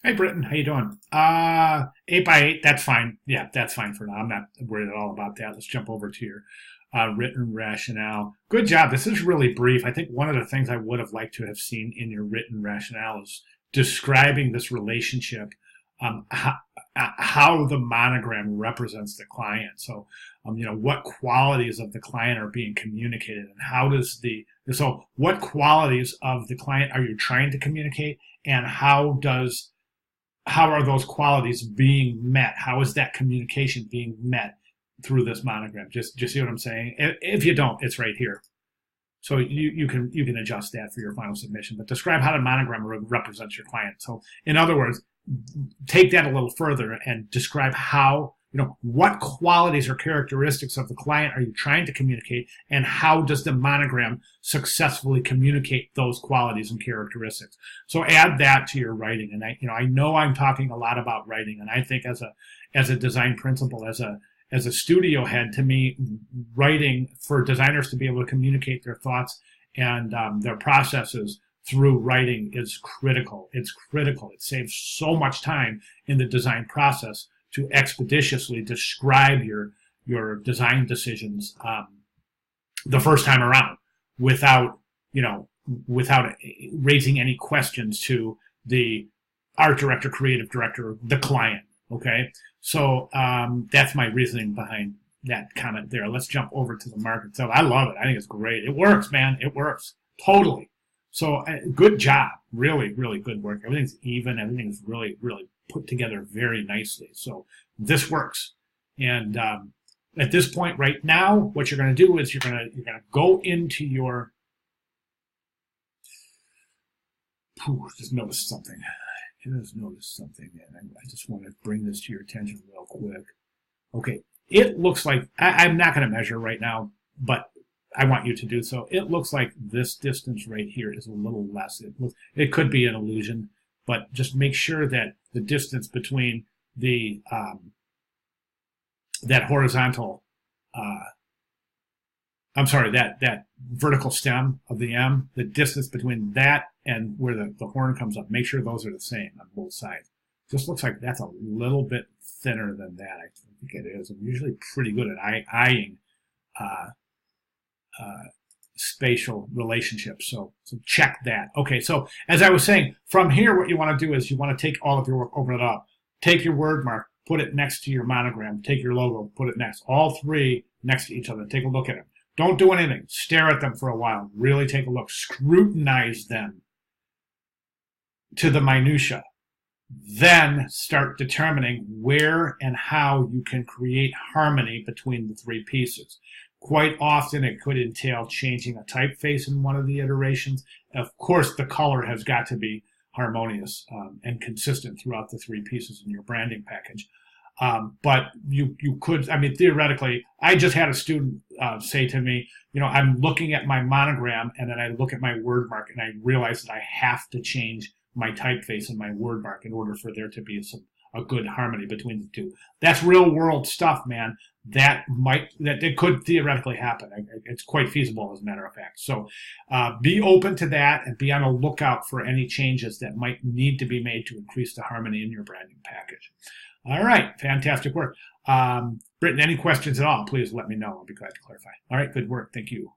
Hey, Britton, how you doing? 8 by 8, that's fine. Yeah, that's fine for now. I'm not worried at all about that. Let's jump over to your written rationale. Good job. This is really brief. I think one of the things I would have liked to have seen in your written rationale is describing this relationship, how the monogram represents the client. So, what qualities of the client are being communicated, and what qualities of the client are you trying to communicate, and how are those qualities being met? How is that communication being met through this monogram? Just see what I'm saying? If you don't, it's right here. So you can adjust that for your final submission. But describe how the monogram represents your client. So in other words, take that a little further and describe how, what qualities or characteristics of the client are you trying to communicate, and how does the monogram successfully communicate those qualities and characteristics. So add that to your writing. And I know I'm talking a lot about writing, and I think as a design principal, as a studio head, to me, writing for designers to be able to communicate their thoughts and their processes through writing is critical. It's critical. It saves so much time in the design process to expeditiously describe your design decisions the first time around without without raising any questions to the art director, creative director, the client. Okay, so that's my reasoning behind that comment there. Let's jump over to the market. So I love it. I think it's great. It works, man. It works totally. So good job. Really, really good work. Everything's even. Everything's really, really put together very nicely. So this works. And at this point right now, what you're going to do is you're going to go into your. Just notice something. Just notice something, and I just want to bring this to your attention real quick. Okay, it looks like I'm not going to measure right now, but I want you to do so. It looks like this distance right here is a little less. It could be an illusion, but just make sure that the distance between the that horizontal, that vertical stem of the M, the distance between that and where the horn comes up, make sure those are the same on both sides. Just looks like that's a little bit thinner than that. I think it is. I'm usually pretty good at eyeing spatial relationships. So check that. Okay, so as I was saying, from here, what you want to do is you want to take all of your work, open it up, take your word mark, put it next to your monogram, take your logo, put it next. All three next to each other. Take a look at them. Don't do anything. Stare at them for a while. Really take a look. Scrutinize them to the minutia. Then start determining where and how you can create harmony between the three pieces. Quite often it could entail changing a typeface in one of the iterations. Of course, the color has got to be harmonious and consistent throughout the three pieces in your branding package. But you could, theoretically, I just had a student say to me, I'm looking at my monogram and then I look at my word mark and I realize that I have to change my typeface and my word mark in order for there to be a good harmony between the two. That's real world stuff, man. That it could theoretically happen. It's quite feasible, as a matter of fact. So be open to that and be on the lookout for any changes that might need to be made to increase the harmony in your branding package. All right, fantastic work. Britton, any questions at all, please let me know. I'll be glad to clarify. All right, good work. Thank you.